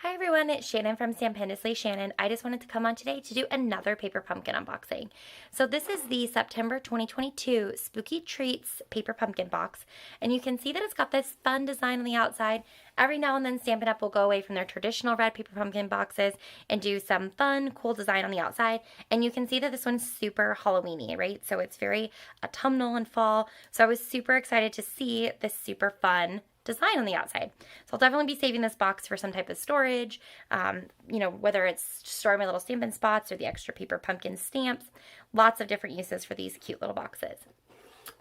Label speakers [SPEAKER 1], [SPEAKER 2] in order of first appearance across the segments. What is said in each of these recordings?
[SPEAKER 1] Hi everyone, it's Shannon from StampendouslyShannon. I just wanted to come on today to do another paper pumpkin unboxing. So this is the September 2022 Spooky Treats paper pumpkin box, and you can see that it's got this fun design on the outside. Every now and then Stampin' Up! Will go away from their traditional red paper pumpkin boxes and do some fun, cool design on the outside, and you can see that this one's super Halloween-y, right? So it's very autumnal and fall, so I was super excited to see this super fun design on the outside. So I'll definitely be saving this box for some type of storage, whether it's storing my little Stampin' Spots or the extra paper pumpkin stamps. Lots of different uses for these cute little boxes.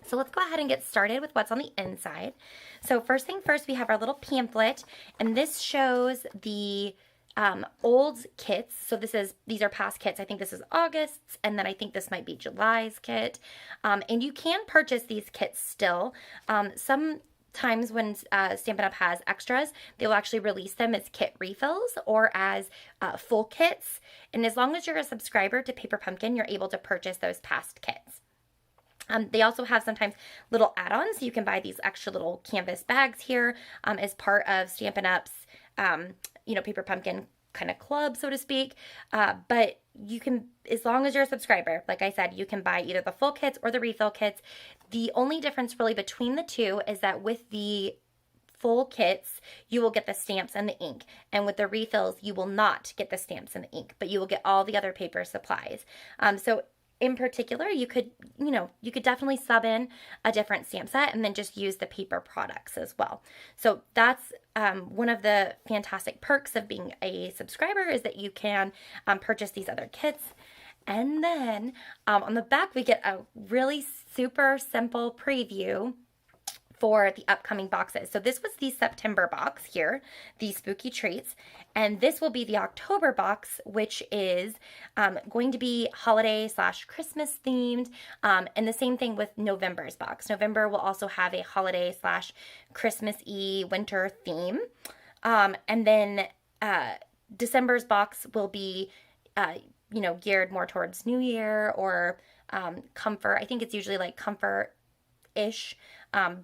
[SPEAKER 1] So let's go ahead and get started with what's on the inside. So first thing first, we have our little pamphlet, and this shows the old kits. So these are past kits. I think this is August's, and then I think this might be July's kit. And you can purchase these kits still. Sometimes when Stampin' Up! Has extras, they'll actually release them as kit refills or as full kits. And as long as you're a subscriber to Paper Pumpkin, you're able to purchase those past kits. They also have sometimes little add-ons. You can buy these extra little canvas bags here as part of Stampin' Up's, Paper Pumpkin kind of club, so to speak. But you can, as long as you're a subscriber, like I said, you can buy either the full kits or the refill kits. The only difference really between the two is that with the full kits, you will get the stamps and the ink. And with the refills, you will not get the stamps and the ink, but you will get all the other paper supplies. So in particular, you could definitely sub in a different stamp set and then just use the paper products as well. So that's one of the fantastic perks of being a subscriber, is that you can purchase these other kits. And then on the back, we get a really super simple preview for the upcoming boxes. So this was the September box here, the Spooky Treats, and this will be the October box, which is going to be holiday/Christmas themed, and the same thing with November's box. November will also have a holiday/Christmas-y winter theme, and then December's box will be geared more towards New Year or comfort. I think it's usually like comfort-ish.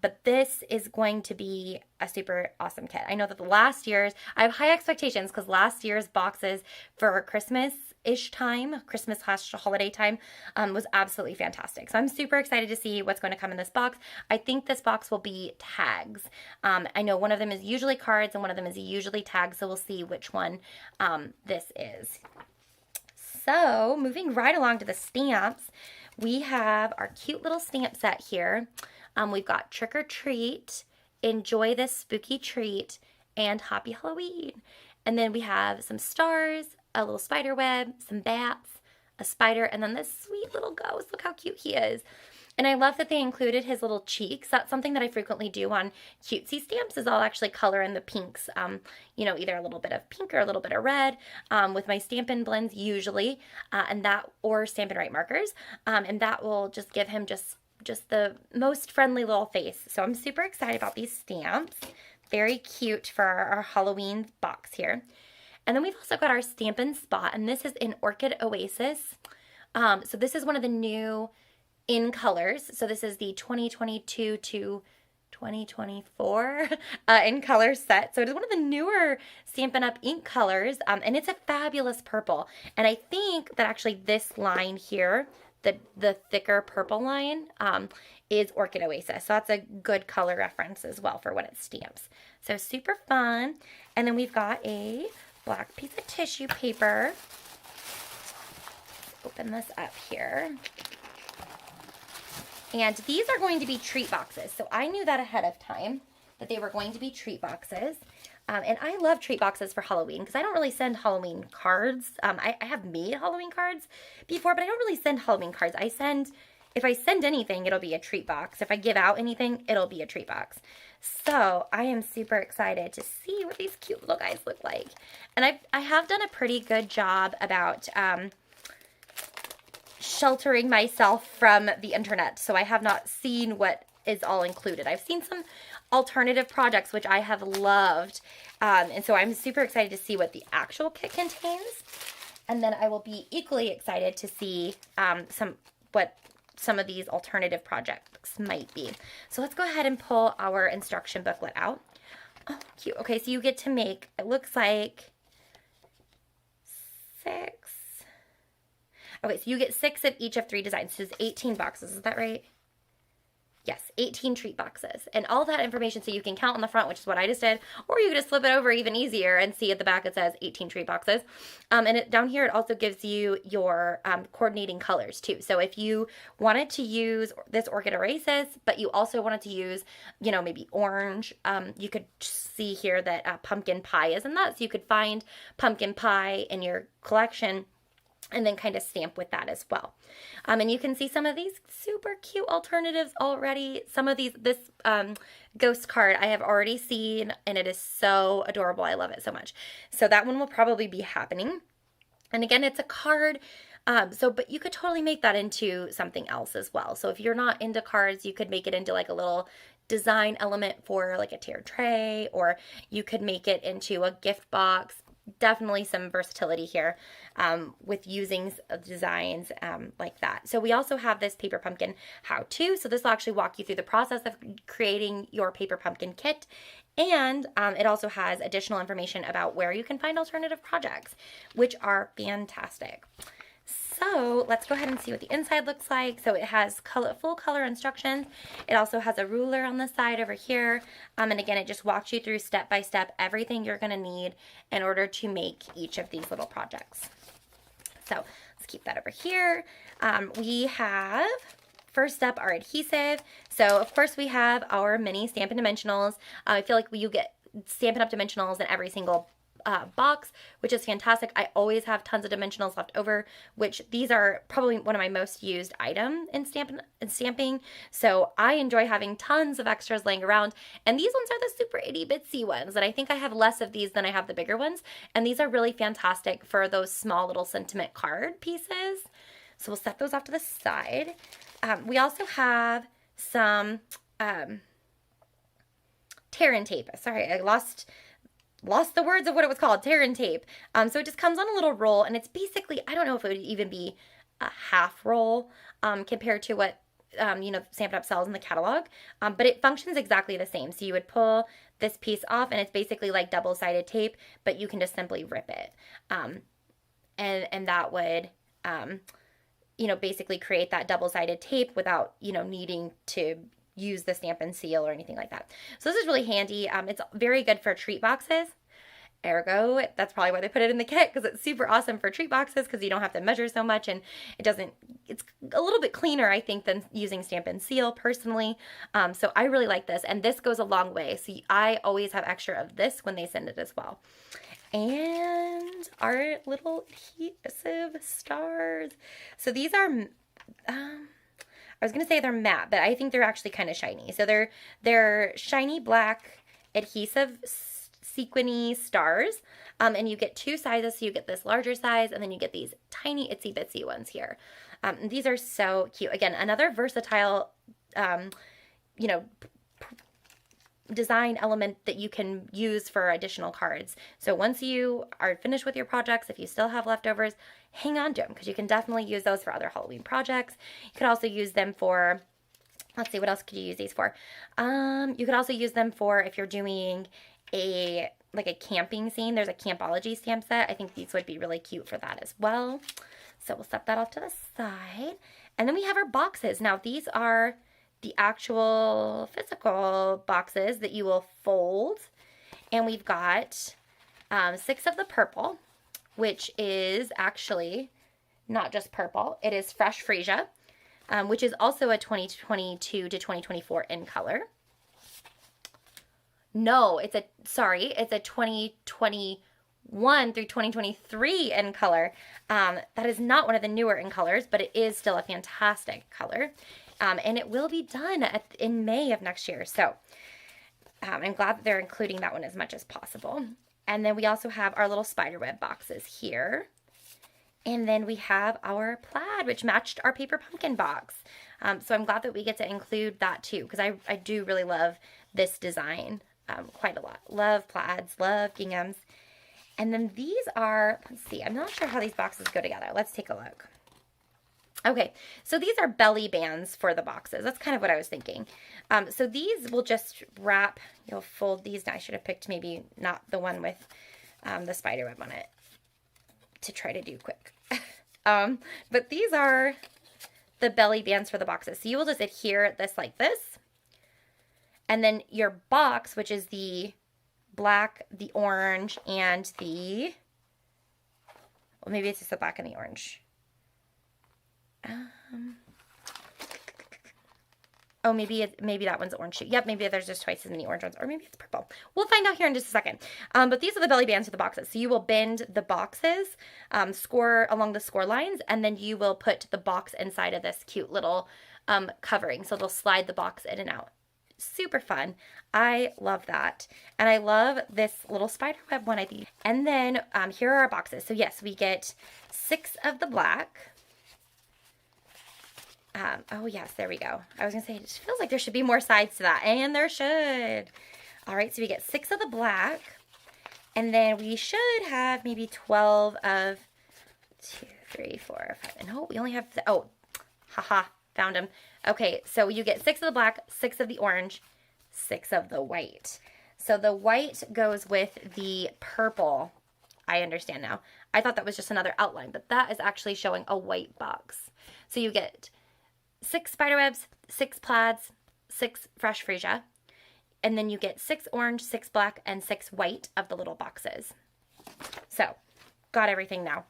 [SPEAKER 1] But this is going to be a super awesome kit. I know that I have high expectations because last year's boxes for Christmas-ish time, Christmas/holiday time, was absolutely fantastic. So I'm super excited to see what's going to come in this box. I think this box will be tags. I know one of them is usually cards and one of them is usually tags, so we'll see which one this is. So moving right along to the stamps, we have our cute little stamp set here. We've got Trick or Treat, Enjoy This Spooky Treat, and Happy Halloween. And then we have some stars, a little spider web, some bats, a spider, and then this sweet little ghost. Look how cute he is. And I love that they included his little cheeks. That's something that I frequently do on cutesy stamps, is I'll actually color in the pinks, either a little bit of pink or a little bit of red with my Stampin' Blends usually, or Stampin' Write markers. And that will just give him just the most friendly little face. So I'm super excited about these stamps. Very cute for our Halloween box here. And then we've also got our Stampin' Spot, and this is in Orchid Oasis. So this is one of the new in colors. So this is the 2022 to 2024 in color set. So it is one of the newer Stampin' Up! Ink colors, and it's a fabulous purple. And I think that actually this line here, the thicker purple line, is Orchid Oasis. So that's a good color reference as well for what it stamps. So super fun. And then we've got a black piece of tissue paper. Let's open this up here. And these are going to be treat boxes. So I knew that ahead of time, that they were going to be treat boxes. And I love treat boxes for Halloween because I don't really send Halloween cards. I have made Halloween cards before, but I don't really send Halloween cards. If I send anything, it'll be a treat box. If I give out anything, it'll be a treat box. So I am super excited to see what these cute little guys look like. And I have done a pretty good job about sheltering myself from the internet. So I have not seen what is all included. I've seen some alternative projects, which I have loved. And so I'm super excited to see what the actual kit contains. And then I will be equally excited to see what some of these alternative projects might be. So let's go ahead and pull our instruction booklet out. Oh, cute. Okay, so you get to make, it looks like 6. Okay, so you get 6 of each of 3 designs. So it's 18 boxes. Is that right? Yes, 18 treat boxes. And all that information, so you can count on the front, which is what I just did, or you could just flip it over even easier and see at the back it says 18 treat boxes. And down here it also gives you your coordinating colors too. So if you wanted to use this Orchid Oasis, but you also wanted to use, you know, maybe orange, you could see here that pumpkin pie is in that. So you could find pumpkin pie in your collection and then kind of stamp with that as well. And you can see some of these super cute alternatives already. Some of these, this ghost card I have already seen, and it is so adorable. I love it so much. So that one will probably be happening. And again, it's a card. But you could totally make that into something else as well. So if you're not into cards, you could make it into like a little design element for like a tiered tray, or you could make it into a gift box. Definitely some versatility here with using designs like that. So we also have this paper pumpkin how-to. So this will actually walk you through the process of creating your paper pumpkin kit. And it also has additional information about where you can find alternative projects, which are fantastic. So let's go ahead and see what the inside looks like. So it has full color instructions. It also has a ruler on the side over here. And again, it just walks you through step by step everything you're going to need in order to make each of these little projects. So let's keep that over here. We have, first up, our adhesive. So of course we have our mini Stampin' Dimensionals. I feel like you get Stampin' Up! Dimensionals in every single box, which is fantastic. I always have tons of dimensionals left over, which these are probably one of my most used item in stamping. So I enjoy having tons of extras laying around. And these ones are the super itty bitsy ones. And I think I have less of these than I have the bigger ones. And these are really fantastic for those small little sentiment card pieces. So we'll set those off to the side. We also have some tear and tape. Sorry, I lost the words of what it was called, tear and tape. So it just comes on a little roll, and it's basically, I don't know if it would even be a half roll compared to what, Stampin' Up! Sells in the catalog, but it functions exactly the same. So you would pull this piece off, and it's basically like double-sided tape, but you can just simply rip it. And that would, basically create that double-sided tape without, needing to use the stamp and seal or anything like that. So this is really handy. It's very good for treat boxes. Ergo, that's probably why they put it in the kit, because it's super awesome for treat boxes because you don't have to measure so much, and it's a little bit cleaner, I think, than using stamp and seal personally. So I really like this, and this goes a long way. So I always have extra of this when they send it as well. And our little adhesive stars. So these are, I was going to say they're matte, but I think they're actually kind of shiny. So they're shiny black adhesive sequiny stars. And you get 2 sizes. So you get this larger size, and then you get these tiny itsy bitsy ones here. These are so cute. Again, another versatile, design element that you can use for additional cards. So once you are finished with your projects, if you still have leftovers, hang on to them, because you can definitely use those for other Halloween projects. You could also use them for, let's see, what else could you use these for? You could also use them for if you're doing a camping scene. There's a Campology stamp set. I think these would be really cute for that as well. So we'll set that off to the side. And then we have our boxes. Now these are the actual physical boxes that you will fold. And we've got 6 of the purple, which is actually not just purple. It is Fresh Freesia, which is also a 2022 to 2024 in color. No, it's a 2021 through 2023 in color. That is not one of the newer in colors, but it is still a fantastic color. And it will be done in May of next year. So I'm glad that they're including that one as much as possible. And then we also have our little spiderweb boxes here. And then we have our plaid, which matched our paper pumpkin box. So I'm glad that we get to include that too, because I do really love this design quite a lot. Love plaids, love ginghams. And then these are, let's see, I'm not sure how these boxes go together. Let's take a look. Okay, so these are belly bands for the boxes. That's kind of what I was thinking. So these will just wrap, you'll fold these. I should have picked maybe not the one with the spider web on it. to try to do quick. But these are the belly bands for the boxes. So you will just adhere this like this. And then your box, which is the black, the orange, and the, well, maybe it's just the black and the orange. Oh, maybe that one's orange too. Yep, maybe there's just twice as many orange ones, or maybe it's purple. We'll find out here in just a second. But these are the belly bands for the boxes. So you will bend the boxes, score along the score lines, and then you will put the box inside of this cute little covering. So they'll slide the box in and out. Super fun. I love that. And I love this little spider web one, I think. And then here are our boxes. So yes, we get 6 of the black. Oh yes, there we go. I was gonna say, it just feels like there should be more sides to that, and there should. All right, so we get 6 of the black, and then we should have maybe 12 of 2, 3, 4, 5. And oh, we only have, oh, haha, found them. Okay, so you get 6 of the black, 6 of the orange, 6 of the white. So the white goes with the purple. I understand now. I thought that was just another outline, but that is actually showing a white box. So you get 6 spiderwebs, 6 plaids, 6 fresh freesia, and then you get 6 orange, 6 black, and 6 white of the little boxes. So, got everything now.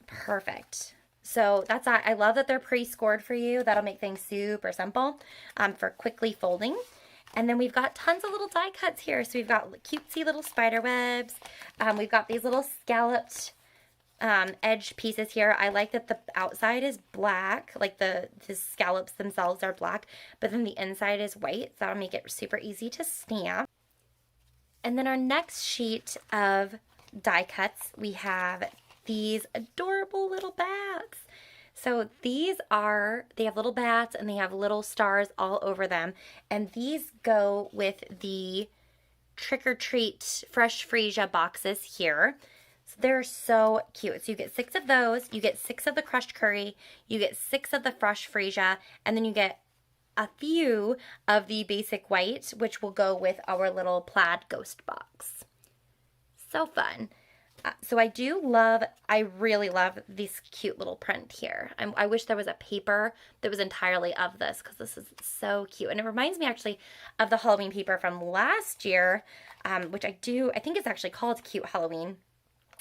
[SPEAKER 1] Perfect. So that's that. I love that they're pre-scored for you. That'll make things super simple for quickly folding. And then we've got tons of little die cuts here. So we've got cutesy little spider webs. We've got these little scalloped edge pieces here. I like that the outside is black, like the scallops themselves are black, but then the inside is white. So that'll make it super easy to stamp. And then our next sheet of die cuts, we have these adorable little bats. So these are, they have little bats and they have little stars all over them. And these go with the Trick or Treat Fresh Freesia boxes here. So they're so cute. So you get 6 of those, you get 6 of the crushed curry, you get 6 of the Fresh Freesia, and then you get a few of the basic white, which will go with our little plaid ghost box. So fun. So I really love this cute little print here. I wish there was a paper that was entirely of this, because this is so cute. And it reminds me actually of the Halloween paper from last year, which I think it's actually called Cute Halloween.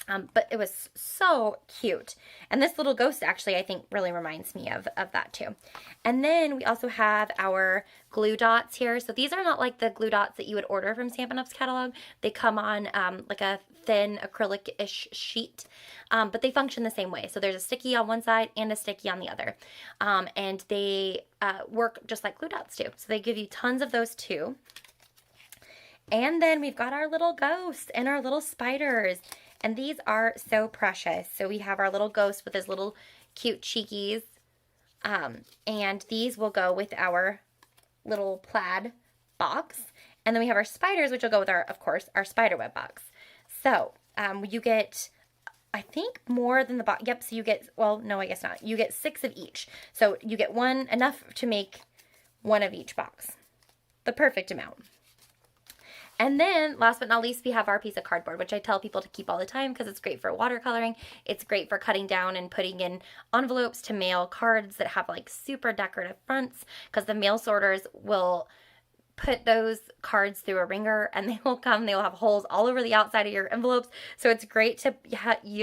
[SPEAKER 1] But it was so cute. And this little ghost actually, I think, really reminds me of that too. And then we also have our glue dots here. So these are not like the glue dots that you would order from Stampin' Up's catalog. They come on like a thin acrylic-ish sheet, but they function the same way. So there's a sticky on one side and a sticky on the other. And they work just like glue dots do. So they give you tons of those too. And then we've got our little ghosts and our little spiders. And these are so precious. So we have our little ghost with his little cute cheekies. And these will go with our little plaid box. And then we have our spiders, which will go with our, of course, our spiderweb box. So you get, I think, more than the box. Yep, so you get, well, no, I guess not. You get 6 of each. So you get one, enough to make 1 of each box. The perfect amount. And then, last but not least, we have our piece of cardboard, which I tell people to keep all the time because it's great for watercoloring. It's great for cutting down and putting in envelopes to mail cards that have like super decorative fronts, because the mail sorters will put those cards through a wringer and they will have holes all over the outside of your envelopes. So it's great to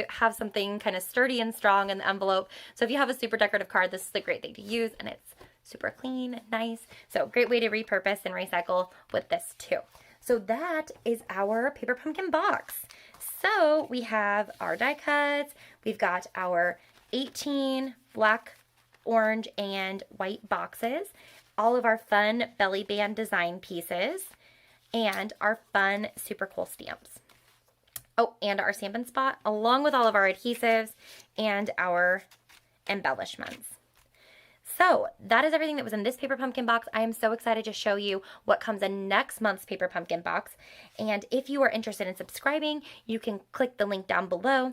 [SPEAKER 1] have something kind of sturdy and strong in the envelope. So if you have a super decorative card, this is a great thing to use, and it's super clean and nice. So great way to repurpose and recycle with this too. So that is our paper pumpkin box. So we have our die cuts. We've got our 18 black, orange, and white boxes. All of our fun belly band design pieces. And our fun super cool stamps. Oh, and our Stampin' Spot, along with all of our adhesives and our embellishments. So that is everything that was in this paper pumpkin box. I am so excited to show you what comes in next month's paper pumpkin box. And if you are interested in subscribing, you can click the link down below.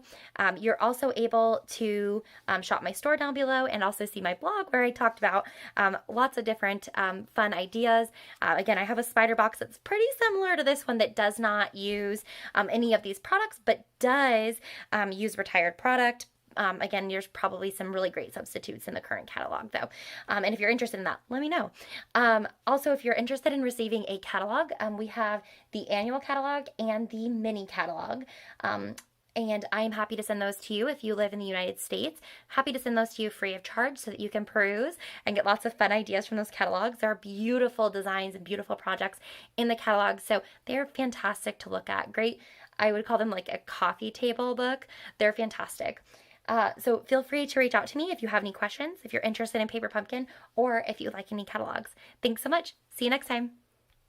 [SPEAKER 1] You're also able to shop my store down below and also see my blog where I talked about lots of different fun ideas. Again, I have a spider box that's pretty similar to this one that does not use any of these products, but does use retired product. Again, there's probably some really great substitutes in the current catalog though. And if you're interested in that, let me know. Also, if you're interested in receiving a catalog, we have the annual catalog and the mini catalog. And I'm happy to send those to you if you live in the United States. Happy to send those to you free of charge so that you can peruse and get lots of fun ideas from those catalogs. There are beautiful designs and beautiful projects in the catalog, so they're fantastic to look at. Great, I would call them like a coffee table book. They're fantastic. So feel free to reach out to me if you have any questions, if you're interested in Paper Pumpkin, or if you like any catalogs. Thanks so much. See you next time.